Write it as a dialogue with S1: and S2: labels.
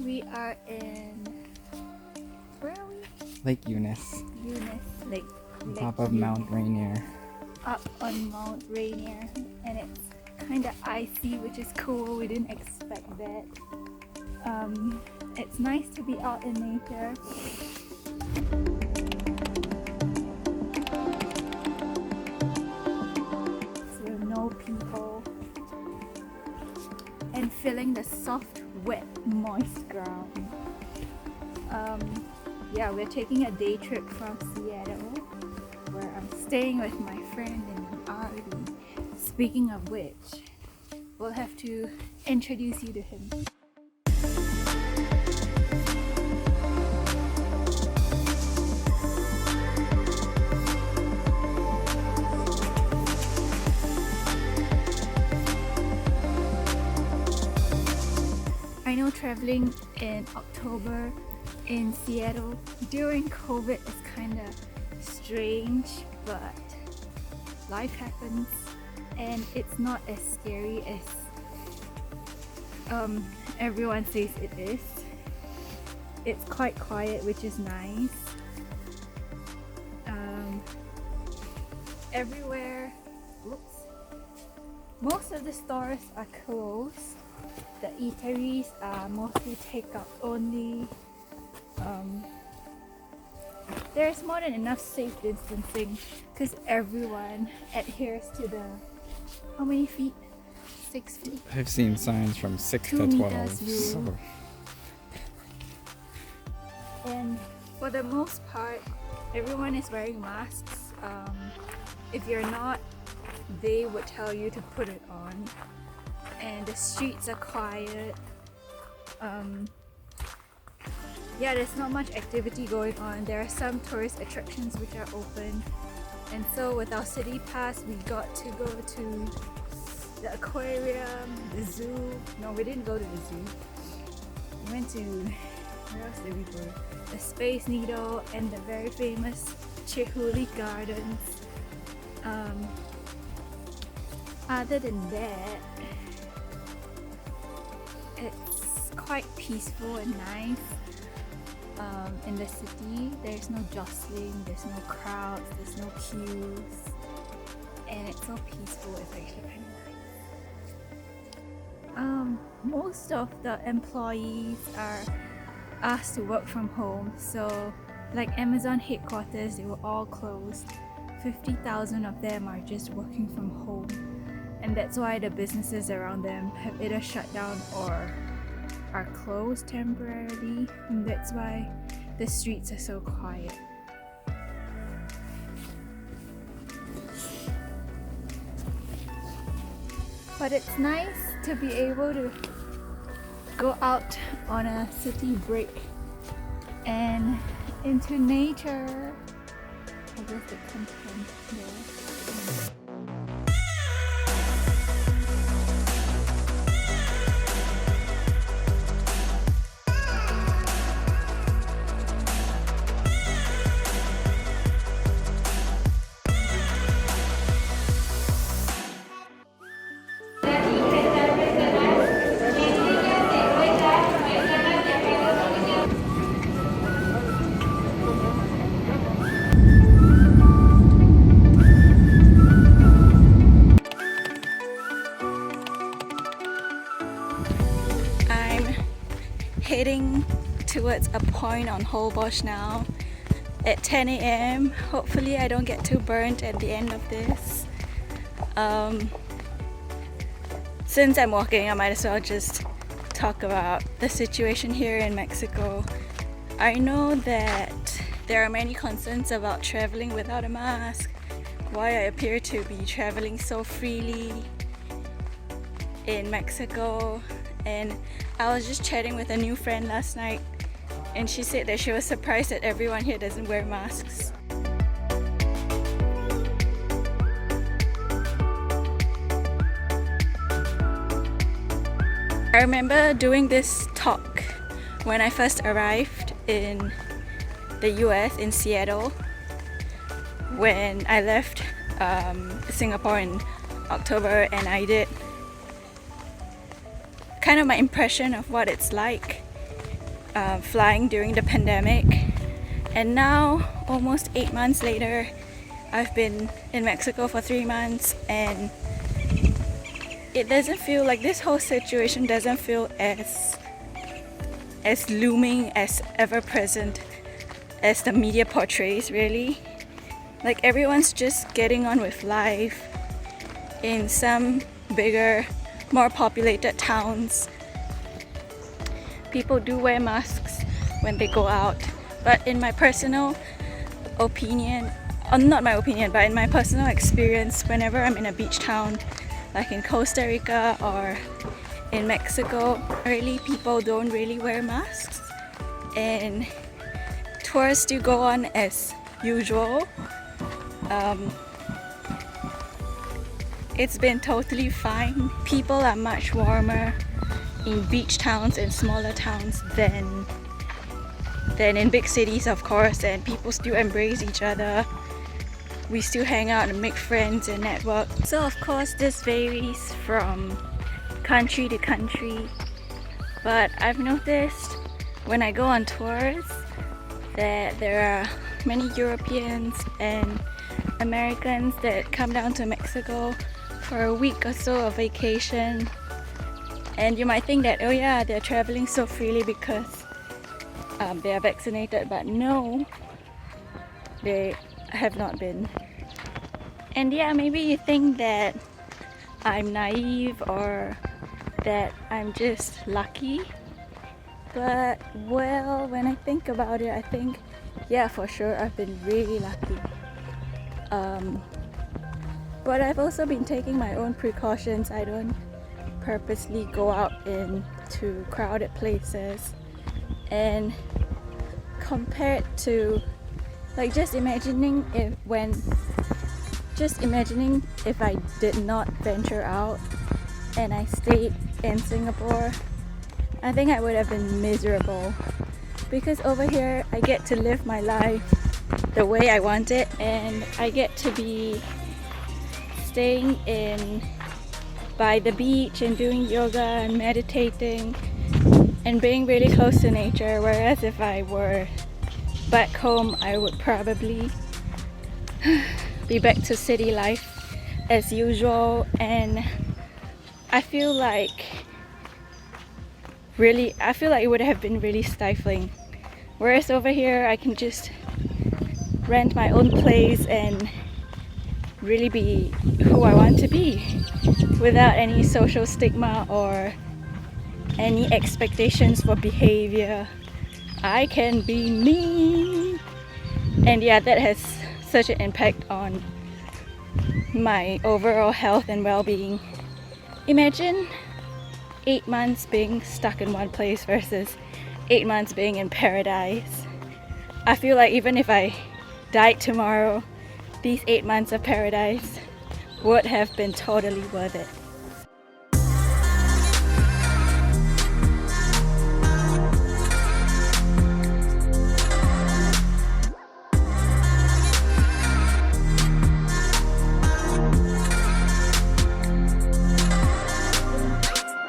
S1: We are in, where are we?
S2: Lake Eunice,
S1: Lake
S2: on top of
S1: Eunice.
S2: Mount Rainier.
S1: Up on Mount Rainier, and it's kind of icy, which is cool. We didn't expect that. It's nice to be out in nature. So no people, and feeling the soft, wet, moist ground. Yeah, we're taking a day trip from Seattle, where I'm staying with my friend in an RV. Speaking of which, we'll have to introduce you to him. I know traveling in October in Seattle during COVID is kind of strange, but life happens and it's not as scary as everyone says it is. It's quite quiet, which is nice. Everywhere, most of the stores are closed. The eateries are mostly takeout only. There's more than enough safe distancing because everyone adheres to the, how many feet? 6 feet?
S2: I've seen signs from 6
S1: 2
S2: to 12.
S1: meters rule.
S2: So
S1: And for the most part, everyone is wearing masks. If you're not, they would tell you to put it on. And the streets are quiet. Yeah, there's not much activity going on. There are some tourist attractions which are open, and so with our city pass we got to go to the aquarium, the zoo. No, we didn't go to the zoo. We went to, where else did we go? The Space Needle and the very famous Chihuly Gardens. Other than that, it's quite peaceful and nice. In the city, there's no jostling, there's no crowds, there's no queues, and it's so peaceful. It's actually kind of nice. Most of the employees are asked to work from home, so like Amazon headquarters, they were all closed. 50,000 of them are just working from home, and that's why the businesses around them have either shut down or are closed temporarily, and that's why the streets are so quiet. But it's nice to be able to go out on a city break and into nature. I guess the content there. Heading towards a point on Holbox now at 10 a.m. Hopefully I don't get too burnt at the end of this. Since I'm walking, I might as well just talk about the situation here in Mexico. I know that there are many concerns about traveling without a mask, why I appear to be traveling so freely in Mexico. And I was just chatting with a new friend last night, and she said that she was surprised that everyone here doesn't wear masks. I remember doing this talk when I first arrived in the US, in Seattle, when I left Singapore in October, and I did kind of my impression of what it's like flying during the pandemic, and now almost 8 months later I've been in Mexico for 3 months, and it doesn't feel like this whole situation doesn't feel as looming, as ever present as the media portrays, really. Like, everyone's just getting on with life in some bigger, more populated towns. People do wear masks when they go out, but in my personal opinion, not my opinion, but in my personal experience, whenever I'm in a beach town like in Costa Rica or in Mexico, really, people don't really wear masks, and tours do go on as usual. It's been totally fine. People are much warmer in beach towns and smaller towns than in big cities, of course, and people still embrace each other. We still hang out and make friends and network. So of course this varies from country to country, but I've noticed when I go on tours that there are many Europeans and Americans that come down to Mexico for a week or so of vacation. And you might think that, oh yeah, they're traveling so freely because they are vaccinated, but no, they have not been. And yeah, maybe you think that I'm naive or that I'm just lucky, but well, when I think about it, I think, yeah, for sure I've been really lucky. But I've also been taking my own precautions. I don't purposely go out into crowded places, and compared to like just imagining if I did not venture out and I stayed in Singapore, I think I would have been miserable, because over here I get to live my life the way I want it, and I get to be staying in by the beach and doing yoga and meditating and being really close to nature, whereas if I were back home I would probably be back to city life as usual, and I feel like it would have been really stifling. Whereas over here I can just rent my own place and really be who I want to be without any social stigma or any expectations for behavior. I can be me. And yeah, that has such an impact on my overall health and well-being. Imagine 8 months being stuck in one place versus 8 months being in paradise. I feel like even if I died tomorrow, these 8 months of paradise would have been totally worth it.